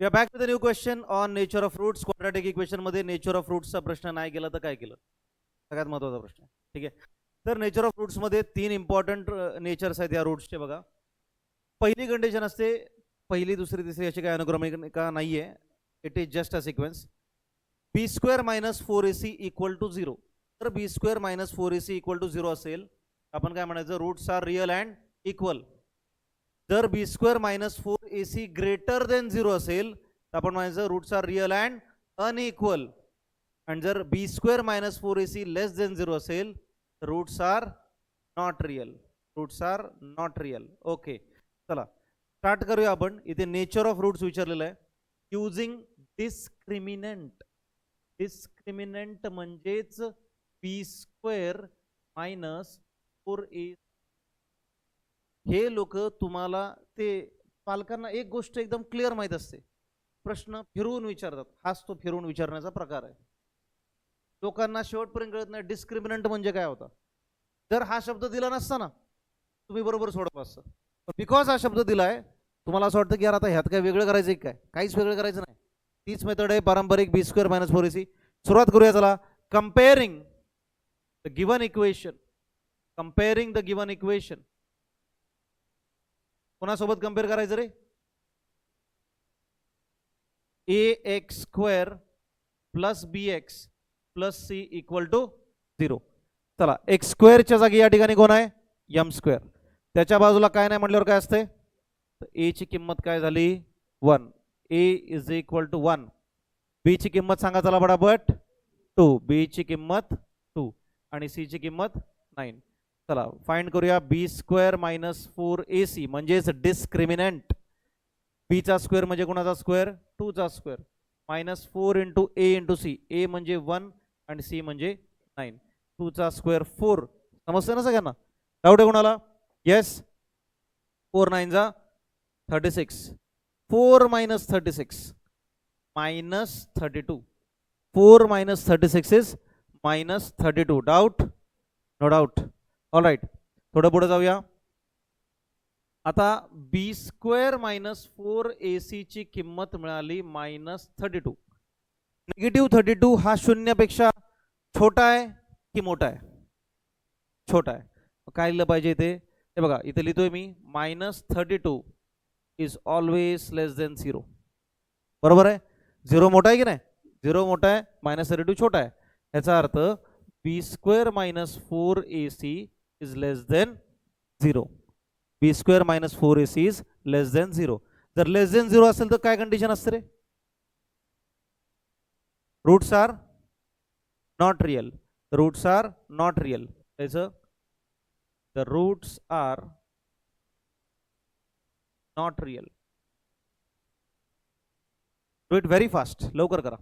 We are back with a new question on nature of roots. Quadratic equation मध्ये nature of रूट्सचा प्रश्न नाही केला तर काय केलं, सगळ्यात महत्त्वाचा प्रश्न. ठीक आहे, तर नेचर ऑफ रूट्स मध्ये 3 इम्पॉर्टंट नेचर्स आहेत या रूट्सचे. बघा, पहिली कंडिशन असते, पहिली दुसरी तिसरी अशी काही अनुक्रमिका नाहीये, it is just a sequence. B square minus 4ac equal to 0. तर b square minus 4ac equal to 0 असेल, आपण काय म्हणायचं, roots are real and equal. जर b square minus 4ac greater than 0 असेल तर आपण म्हणायचं roots are real and unequal. आणि जर b square minus 4ac less than 0 असेल तर roots are not real. Roots are not real. Okay, चला स्टार्ट करूया आपण. इथे नेचर ऑफ रूट्स विचारलेलं आहे युजिंग डिस्क्रिमिनंट. डिस्क्रिमिनंट म्हणजेच बी स्क्वेअर मायनस 4ac. हे लोक तुम्हाला, ते पालकांना एक गोष्ट एकदम क्लिअर माहीत असते, प्रश्न फिरवून विचारतात. हाच तो फिरवून विचारण्याचा प्रकार आहे. लोकांना शेवटपर्यंत कळत नाही डिस्क्रिमिनंट म्हणजे काय होता. जर हा शब्द दिला नसता ना, तुम्ही बरोबर सोडत असता. पण बिकॉज हा शब्द दिलाय, तुम्हाला असं वाटतं की यार आता ह्यात काय वेगळं करायचं काय. काहीच वेगळं करायचं नाही. तीच मेथड आहे पारंपरिक बी स्क्वेअर मायनस 4ac. सुरुवात करूया. चला, comparing the given equation. Comparing the given equation. कोणासोबत कम्पेअर करायचं रे? ax square plus bx plus c equal to 0. चला, एक्स स्क्वेअरच्या जागी या ठिकाणी कोण आहे? M square. त्याच्या बाजूला काय नाही म्हटल्यावर काय असते? ए ची किंमत काय झाली? 1. a is equal to 1. B ची किंमत सांगा चला पटापट. 2. बी ची किंमत 2 आणि सी ची किंमत 9. चला फाइंड करूया. बी स्क्वेअर मायनस 4ac म्हणजेच डिस्क्रिमिनंट. बी चा स्क्वेअर म्हणजे कोणाचा स्क्वेअर? 2 चा स्क्वेअर. मायनस 4 इंटू ए इंटू सी. ए म्हणजे 1 आणि सी म्हणजे 9. 2 चा स्क्वेअर 4. समजतं ना सगळ्यांना? डाऊट आहे कोणाला? येस. 4 9 जा 36. 4 minus 36 minus 32. 4 minus 36 is minus 32. Doubt? No doubt. All right, थोडं पुढे जाऊया. आता बी स्क्वेअर मायनस 4ac ची किंमत मिळाली मायनस 32. निगेटिव्ह 32 हा शून्यापेक्षा छोटा आहे की मोठा आहे? छोटा आहे. काय लिहिलं पाहिजे इथे? हे बघा, इथे लिहितोय मी minus 32 is always less than 0. बरोबर आहे? 0 मोठा आहे की नाही? 0 मोठा आहे, मायनस 32 छोटा आहे. याचा अर्थ b square minus 4ac is less than 0. B square minus 4ac is less than 0. जर लेस देन 0 असेल तर काय कंडिशन असते रे? Roots are not real. Roots are not real. त्याचं the roots are not real. Do it very fast, लवकर करा.